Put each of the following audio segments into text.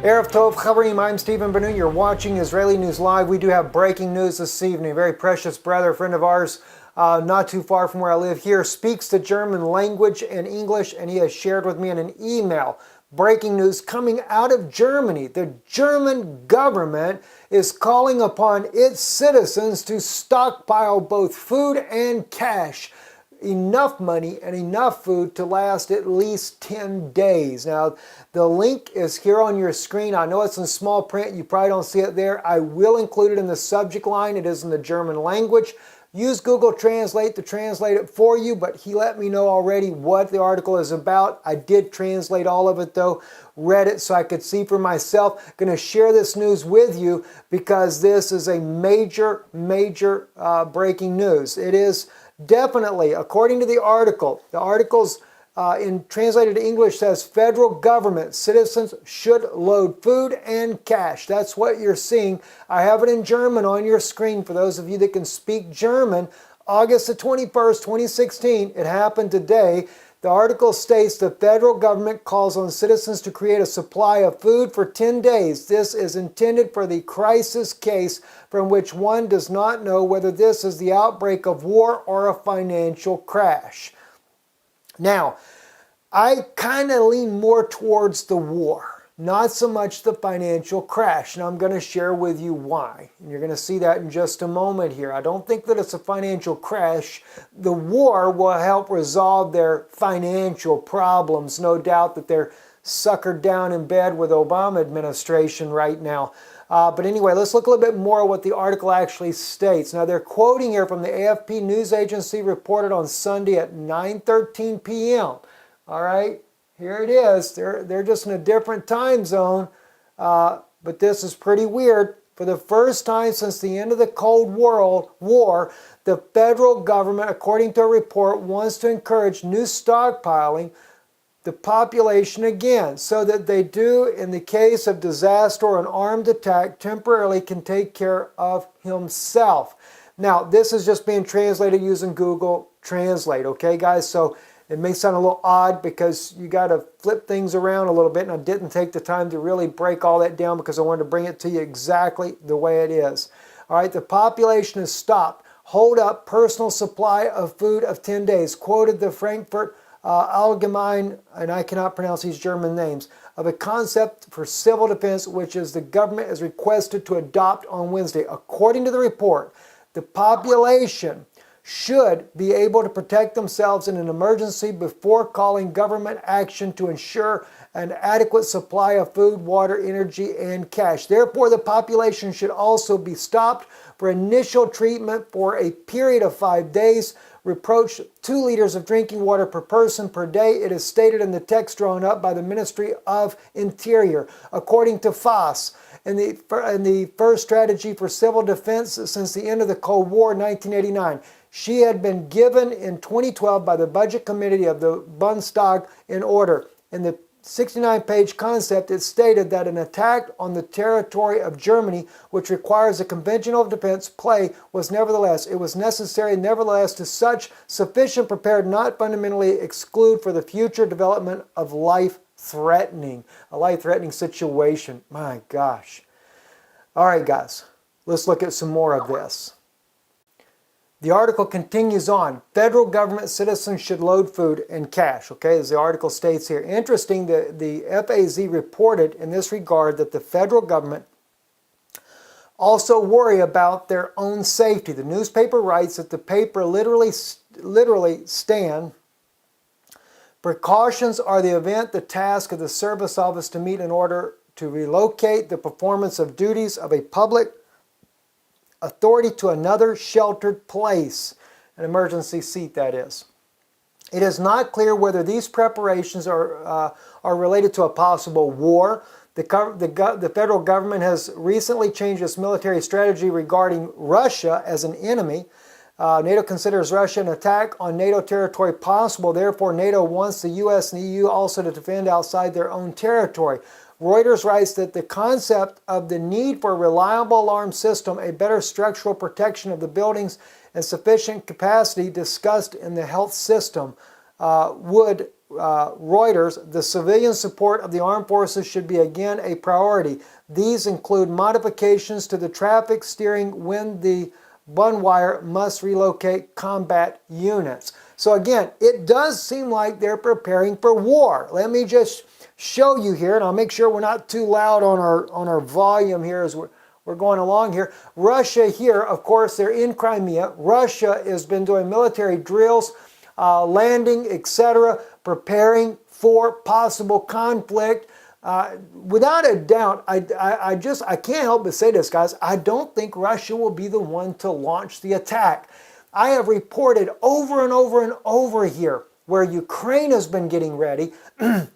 Erev Tov Chavarim, I'm Stephen Benoon. You're watching Israeli News Live. We do have breaking news this evening. A very precious brother, friend of ours, not too far from where I live here, speaks the German language and English, and he has shared with me in an email breaking news coming out of Germany. The German government is calling upon its citizens to stockpile both food and cash. Enough money and enough food to last at least 10 days. Now, the link is here on your screen. I know it's in small print. You probably don't see it there. I will include it in the subject line. It is in the German language. Use Google Translate to translate it for you, but he let me know already what the article is about. I did translate all of it though, read it so I could see for myself. Going to share this news with you because this is a major breaking news. It is definitely, according to the article's in translated English says federal government citizens should load food and cash. That's what you're seeing. I have it in German on your screen for those of you that can speak German. August the 21st, 2016, it happened today. The article states the federal government calls on citizens to create a supply of food for 10 days. This is intended for the crisis case from which one does not know whether this is the outbreak of war or a financial crash. Now, I kind of lean more towards the war, not so much the financial crash. And I'm going to share with you why. And you're going to see that in just a moment here. I don't think that it's a financial crash. The war will help resolve their financial problems. No doubt that they're suckered down in bed with the Obama administration right now. But anyway, let's look a little bit more at what the article actually states. Now, they're quoting here from the AFP news agency reported on Sunday at 9:13 p.m. All right, here it is. They're just in a different time zone, but this is pretty weird. For the first time since the end of the Cold War, the federal government, according to a report, wants to encourage new stockpiling the population again, so that they do, in the case of disaster or an armed attack, temporarily can take care of himself. Now, this is just being translated using Google Translate, okay, guys? So it may sound a little odd because you got to flip things around a little bit, and I didn't take the time to really break all that down because I wanted to bring it to you exactly the way it is. All right, the population has stopped. Hold up personal supply of food of 10 days, quoted the Frankfurt Allgemeine, and I cannot pronounce these German names, of a concept for civil defense, which is the government is requested to adopt on Wednesday. According to the report, the population should be able to protect themselves in an emergency before calling government action to ensure an adequate supply of food, water, energy, and cash. Therefore, the population should also be stopped for initial treatment for a period of 5 days. Reproach 2 liters of drinking water per person per day. It is stated in the text drawn up by the Ministry of Interior. According to FAS, in the first strategy for civil defense since the end of the Cold War in 1989, she had been given in 2012 by the Budget Committee of the Bundestag in order. In the 69-page concept, it stated that an attack on the territory of Germany, which requires a conventional defense play, was necessary nevertheless to such sufficient prepared, not fundamentally exclude for the future development of a life-threatening situation. My gosh. All right, guys, let's look at some more of this. The article continues on. Federal government citizens should load food and cash, okay, as the article states here. Interesting, the FAZ reported in this regard that the federal government also worry about their own safety. The newspaper writes that the paper literally stand, precautions are the task of the service office to meet in order to relocate the performance of duties of a public authority to another sheltered place, an emergency seat that is. It is not clear whether these preparations are related to a possible war. The federal government has recently changed its military strategy regarding Russia as an enemy. NATO considers Russia an attack on NATO territory possible. Therefore, NATO wants the U.S. and the EU also to defend outside their own territory. Reuters writes that the concept of the need for a reliable alarm system, a better structural protection of the buildings, and sufficient capacity discussed in the health system Reuters, the civilian support of the armed forces should be again a priority. These include modifications to the traffic steering when the Bunwire must relocate combat units. So again, it does seem like they're preparing for war. Let me just show you here, and I'll make sure we're not too loud on our volume here as we're going along here. Russia here, of course, they're in Crimea. Russia has been doing military drills, landing, etc., preparing for possible conflict. Without a doubt, I can't help but say this, guys. I don't think Russia will be the one to launch the attack. I have reported over and over and over here where Ukraine has been getting ready.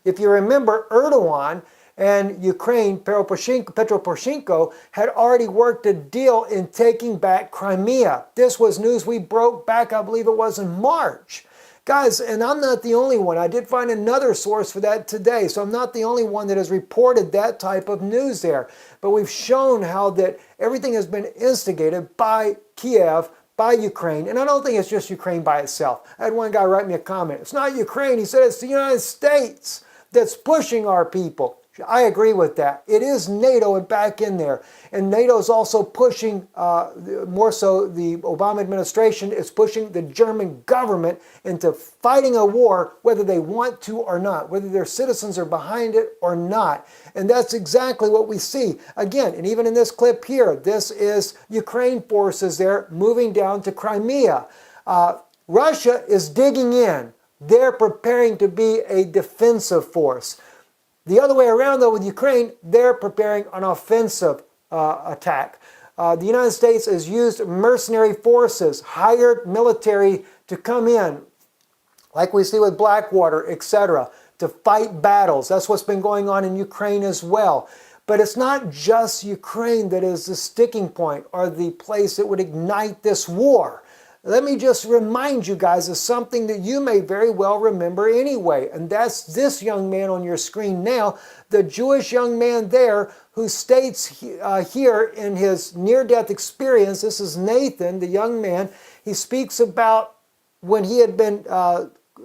If you remember, Erdogan and Ukraine, Petro Poroshenko, had already worked a deal in taking back Crimea. This was news we broke back, I believe it was in March. Guys, and I'm not the only one. I did find another source for that today, so I'm not the only one that has reported that type of news there. But we've shown how that everything has been instigated by Kiev, by Ukraine, and I don't think it's just Ukraine by itself. I had one guy write me a comment. It's not Ukraine. He said it's the United States that's pushing our people. I agree with that. It is NATO and back in there. And NATO is also pushing, more so the Obama administration is pushing the German government into fighting a war, whether they want to or not, whether their citizens are behind it or not. And that's exactly what we see. Again, and even in this clip here, this is Ukraine forces there moving down to Crimea. Russia is digging in. They're preparing to be a defensive force. The other way around, though, with Ukraine, they're preparing an offensive attack. The United States has used mercenary forces, hired military to come in, like we see with Blackwater, etc., to fight battles. That's what's been going on in Ukraine as well. But it's not just Ukraine that is the sticking point or the place that would ignite this war. Let me just remind you guys of something that you may very well remember anyway, and that's this young man on your screen now, the Jewish young man there who states here in his near-death experience. This is Nathan, the young man. He speaks about when he had been,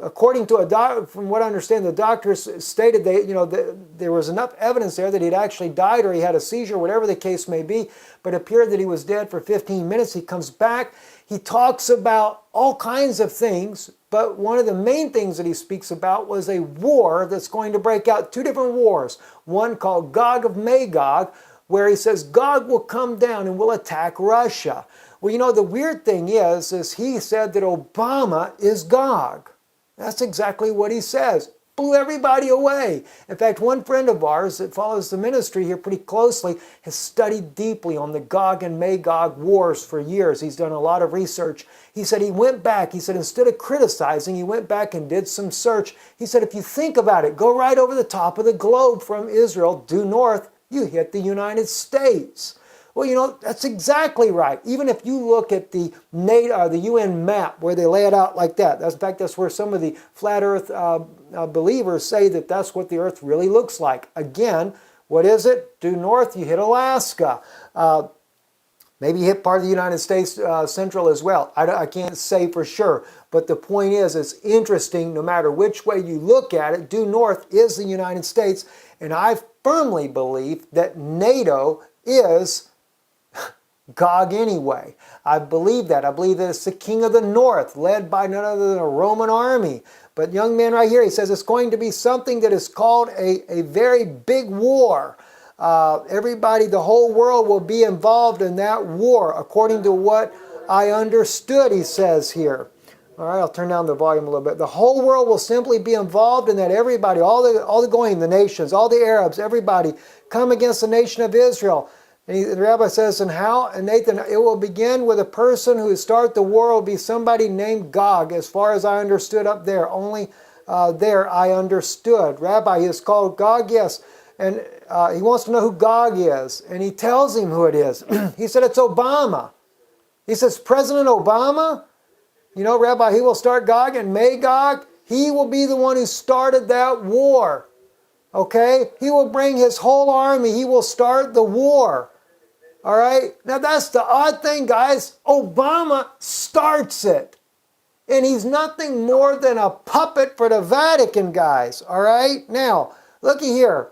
according to a doctor, from what I understand, the doctors stated there was enough evidence there that he'd actually died or he had a seizure, whatever the case may be, but it appeared that he was dead for 15 minutes. He comes back. He talks about all kinds of things, but one of the main things that he speaks about was a war that's going to break out, two different wars. One called Gog of Magog, where he says Gog will come down and will attack Russia. Well, you know, the weird thing is he said that Obama is Gog. That's exactly what he says. Blew everybody away. In fact, one friend of ours that follows the ministry here pretty closely has studied deeply on the Gog and Magog wars for years. He's done a lot of research. He said he went back. He said instead of criticizing, he went back and did some search. He said if you think about it, go right over the top of the globe from Israel, due north, you hit the United States. Well, you know, that's exactly right. Even if you look at the UN map where they lay it out like that. In fact, that's where some of the flat earth believers say that that's what the earth really looks like. Again, what is it? Due north, you hit Alaska. Maybe you hit part of the United States central as well. I can't say for sure. But the point is, it's interesting no matter which way you look at it. Due north is the United States. And I firmly believe that NATO is Gog anyway. I believe that. I believe that it's the king of the north, led by none other than a Roman army. But young man right here, he says it's going to be something that is called a very big war. Everybody, the whole world will be involved in that war, according to what I understood, he says here. All right, I'll turn down the volume a little bit. The whole world will simply be involved in that. Everybody, all the nations, all the Arabs, everybody come against the nation of Israel. And the rabbi says, and how? And Nathan, it will begin with a person who start the war will be somebody named Gog, as far as I understood up there. Only there I understood. Rabbi, he is called Gog, yes. And he wants to know who Gog is. And he tells him who it is. He said, it's Obama. He says, President Obama? You know, Rabbi, he will start Gog and Magog. He will be the one who started that war. Okay? He will bring his whole army. He will start the war. All right? Now that's the odd thing, guys. Obama starts it. And he's nothing more than a puppet for the Vatican, guys. All right? Now, looky here.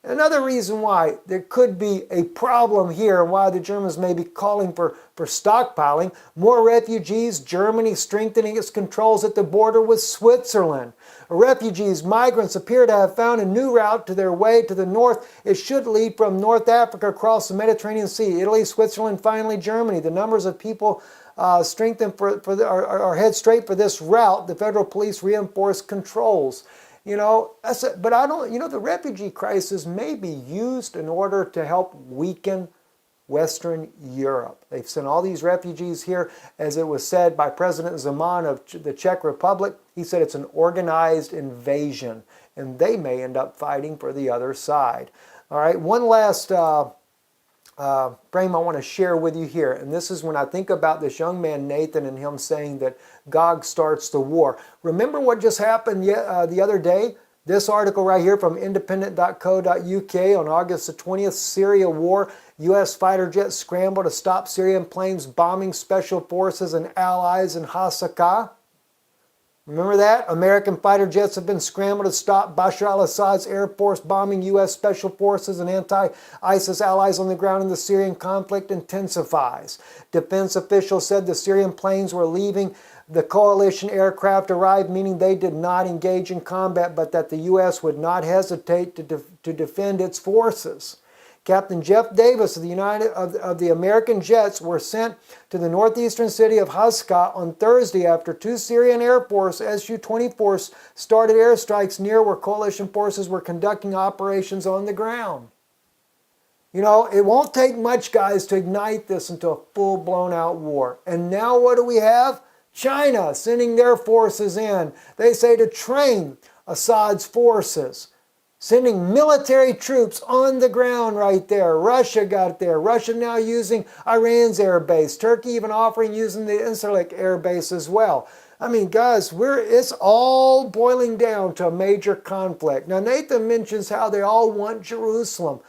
Another reason why there could be a problem here and why the Germans may be calling for stockpiling. More refugees, Germany strengthening its controls at the border with Switzerland. Refugees, migrants appear to have found a new route to their way to the north. It should lead from North Africa across the Mediterranean Sea. Italy, Switzerland, finally Germany. The numbers of people strengthened are head straight for this route. The federal police reinforced controls. You know, but I don't, the refugee crisis may be used in order to help weaken Western Europe. They've sent all these refugees here, as it was said by President Zeman of the Czech Republic. He said it's an organized invasion, and they may end up fighting for the other side. All right, one last frame I want to share with you here, and this is when I think about this young man Nathan and him saying that Gog starts the war. Remember what just happened the other day? This article right here from independent.co.uk on August the 20th, Syria war. U.S. fighter jets scramble to stop Syrian planes bombing special forces and allies in Hasakah. Remember that? American fighter jets have been scrambled to stop Bashar al-Assad's Air Force bombing U.S. Special Forces and anti-ISIS allies on the ground, and the Syrian conflict intensifies. Defense officials said the Syrian planes were leaving. The coalition aircraft arrived, meaning they did not engage in combat, but that the U.S. would not hesitate to defend its forces. Captain Jeff Davis of the American jets were sent to the northeastern city of Hasakah on Thursday after two Syrian Air Force Su-24s started airstrikes near where coalition forces were conducting operations on the ground. You know, it won't take much, guys, to ignite this into a full-blown out war. And now what do we have? China sending their forces in. They say to train Assad's forces. Sending military troops on the ground right there. Russia got there. Russia now using Iran's air base. Turkey even offering using the Incirlik air base as well. I mean, guys, it's all boiling down to a major conflict. Now, Nathan mentions how they all want Jerusalem.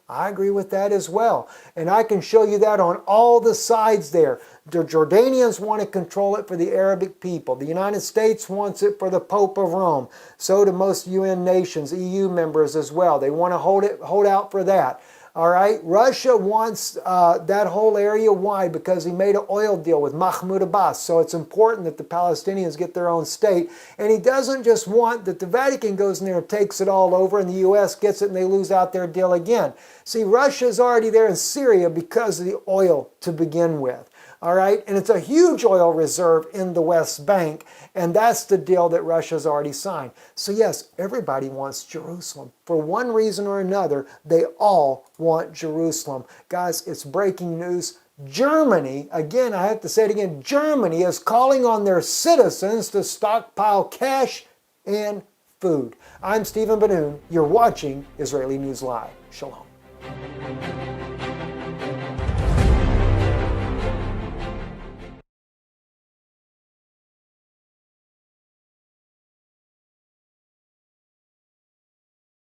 I agree with that as well. And I can show you that on all the sides there. The Jordanians want to control it for the Arabic people. The United States wants it for the Pope of Rome. So do most UN nations, EU members as well. They want to hold out for that. All right, Russia wants that whole area. Why? Because he made an oil deal with Mahmoud Abbas. So it's important that the Palestinians get their own state. And he doesn't just want that the Vatican goes in there and takes it all over and the U.S. gets it and they lose out their deal again. See, Russia's already there in Syria because of the oil to begin with. All right, and it's a huge oil reserve in the West Bank, and that's the deal that Russia's already signed. So yes, everybody wants Jerusalem. For one reason or another, they all want Jerusalem. Guys, it's breaking news. Germany, again, I have to say it again, Germany is calling on their citizens to stockpile cash and food. I'm Stephen Benoon. You're watching Israeli News Live. Shalom.